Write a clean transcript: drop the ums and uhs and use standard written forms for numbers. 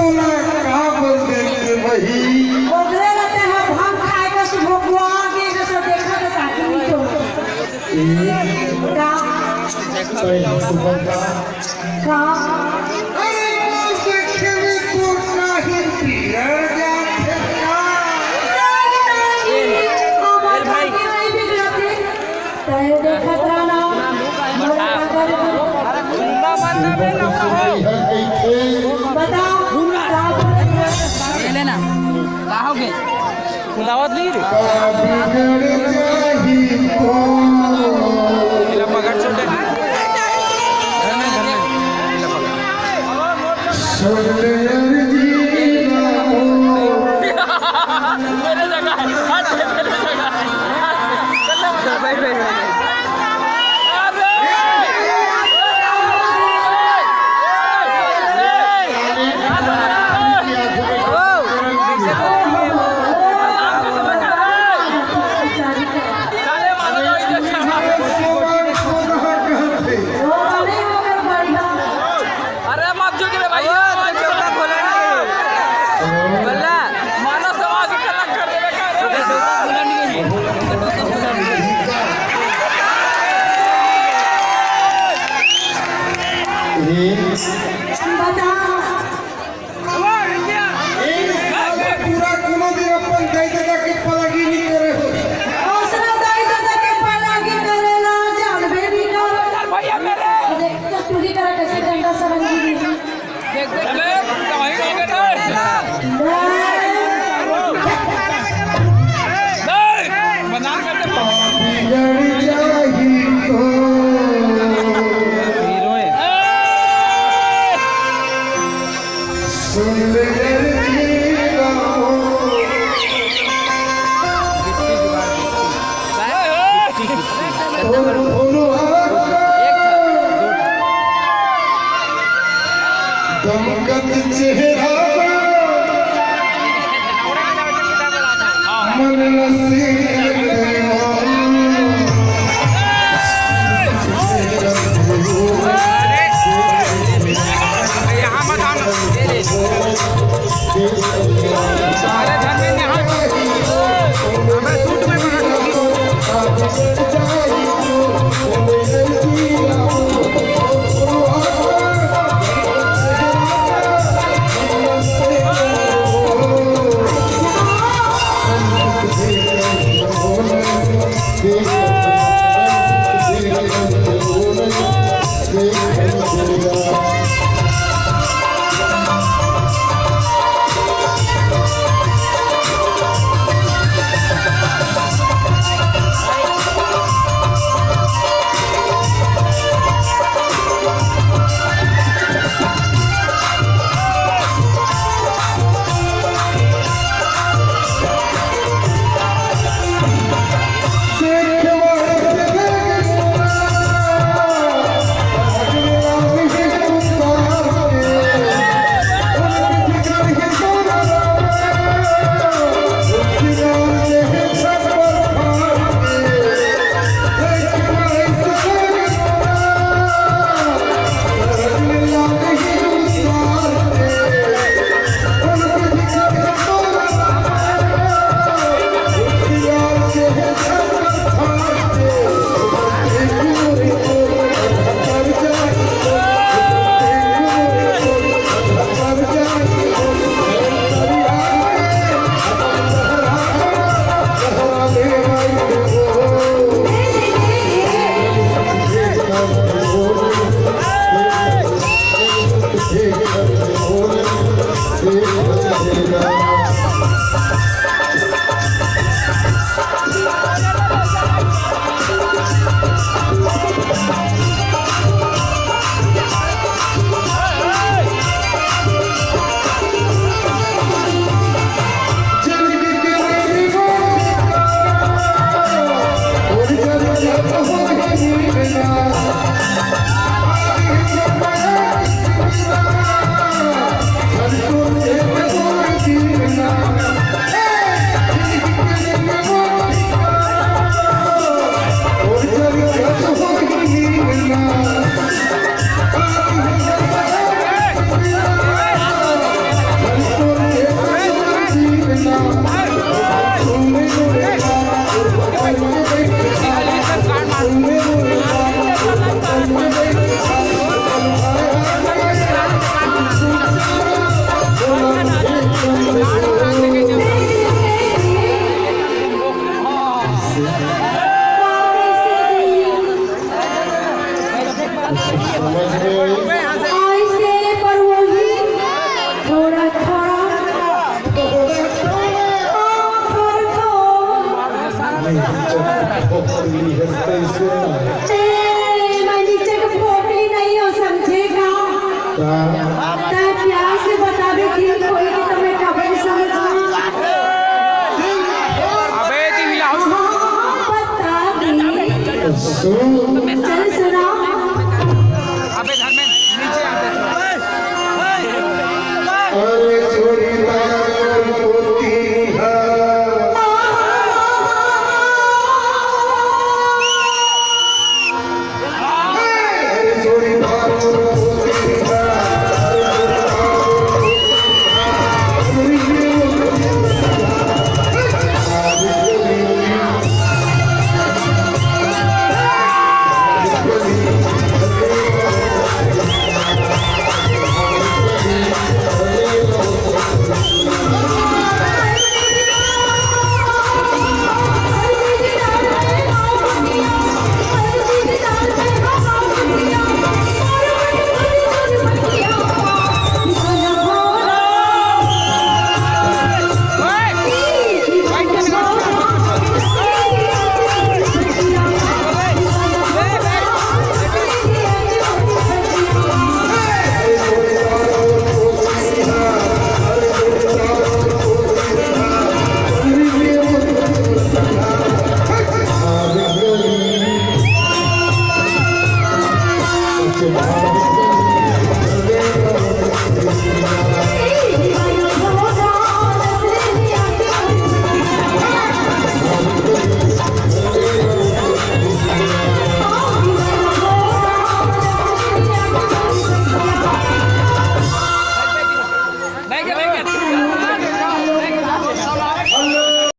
बोला का बोलते के वही बोले रहते हैं भांग खाएगा सुबह को आगे जैसा देखा तो साथी नहीं तो का सुबह का अरे देखे में तो नहीं पिया जाते का भाई नहीं बिगड़ते तय देखत रहना बताओ ले लेना का हो गए दावत नहीं रे इला पकड़ छोटे घर में मेरे जगह हट मेरे जगह चल भाई भाई दमकत चेहरा मन तय प्यार से बता दे दिल खोल के तुम्हें कभी समझ अबे ती हिलाओ बता दे सुन चल सुना अबे धर्मेंद्र नीचे आते अरे छोरी